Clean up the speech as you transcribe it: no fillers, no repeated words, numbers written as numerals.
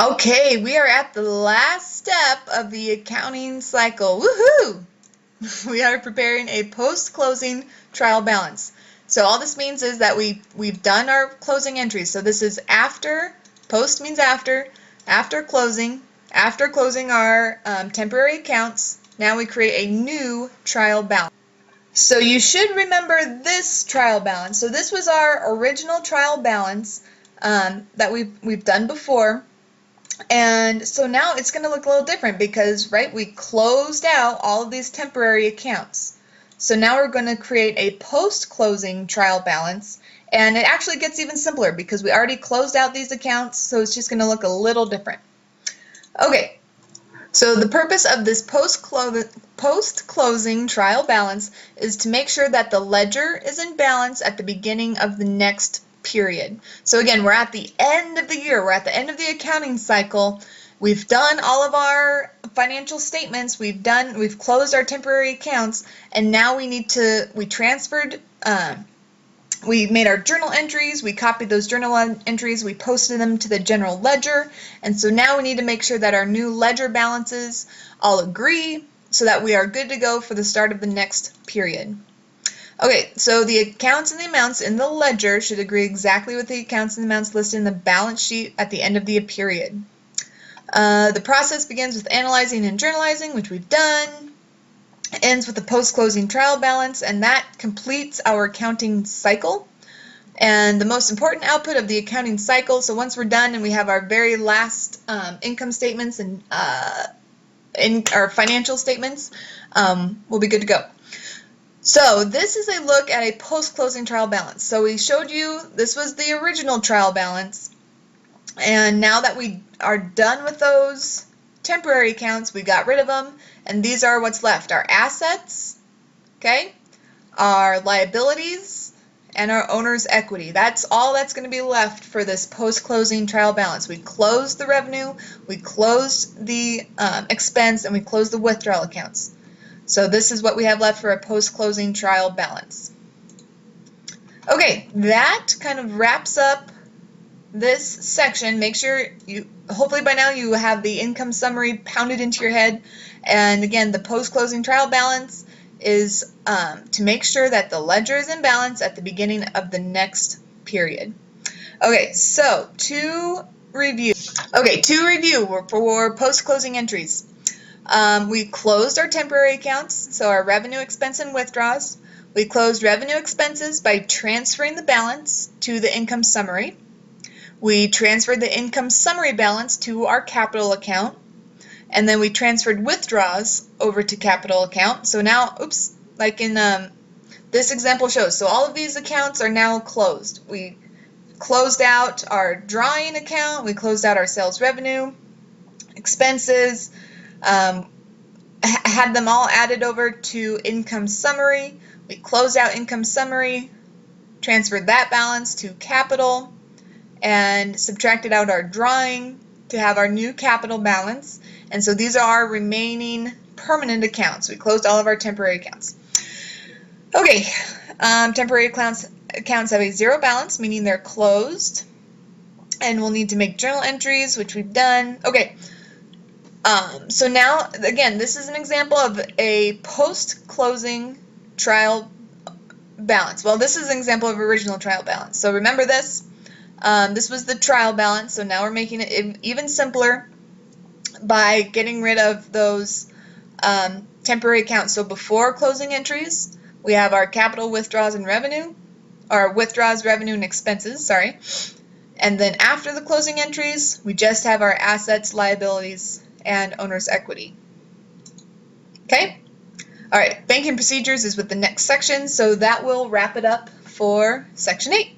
Okay, we are at the last step of the accounting cycle. Woohoo! We are preparing a post-closing trial balance. So all this means is that we've done our closing entries. So this is after, post means after closing our temporary accounts. Now we create a new trial balance. So you should remember this trial balance. So this was our original trial balance that we've done before. And so now it's going to look a little different because, right, we closed out all of these temporary accounts. So now we're going to create a post-closing trial balance, and it actually gets even simpler because we already closed out these accounts, so it's just going to look a little different. Okay, so the purpose of this post-closing trial balance is to make sure that the ledger is in balance at the beginning of the next period. So again, we're at the end of the year, we're at the end of the accounting cycle. We've done all of our financial statements, we've closed our temporary accounts, and now we made our journal entries, we copied those journal entries, we posted them to the general ledger, and so now we need to make sure that our new ledger balances all agree so that we are good to go for the start of the next period. Okay, so the accounts and the amounts in the ledger should agree exactly with the accounts and amounts listed in the balance sheet at the end of the period. The process begins with analyzing and journalizing, which we've done. Ends with the post-closing trial balance, and that completes our accounting cycle. And the most important output of the accounting cycle, so once we're done and we have our very last income statements and in our financial statements, we'll be good to go. So this is a look at a post-closing trial balance. So we showed you this was the original trial balance, and now that we are done with those temporary accounts, we got rid of them, and these are what's left: our assets, okay, our liabilities, and our owner's equity. That's all that's going to be left for this post-closing trial balance. We closed the revenue, we closed the expense, and we closed the withdrawal accounts. So this is what we have left for a post-closing trial balance. Okay, that kind of wraps up this section. Make sure hopefully by now you have the income summary pounded into your head. And again, the post-closing trial balance is to make sure that the ledger is in balance at the beginning of the next period. Okay, so to review for post-closing entries. We closed our temporary accounts, so our revenue, expense, and withdrawals. We closed revenue expenses by transferring the balance to the income summary. We transferred the income summary balance to our capital account, and then we transferred withdrawals over to capital account. So now, like in this example shows, so all of these accounts are now closed. We closed out our drawing account, we closed out our sales revenue, expenses, had them all added over to income summary. We closed out income summary, transferred that balance to capital, and subtracted out our drawing to have our new capital balance. And so these are our remaining permanent accounts. We closed all of our temporary accounts. Okay, temporary accounts have a zero balance, meaning they're closed, and we'll need to make journal entries, which we've done. Okay. So now, again, this is an example of a post-closing trial balance. Well, this is an example of original trial balance. So remember this. This was the trial balance, so now we're making it even simpler by getting rid of those temporary accounts. So before closing entries, we have our capital, withdrawals, and revenue, or withdrawals, revenue, and expenses, sorry. And then after the closing entries, we just have our assets, liabilities, and owner's equity. Okay? All right, banking procedures is with the next section, so that will wrap it up for Section 8.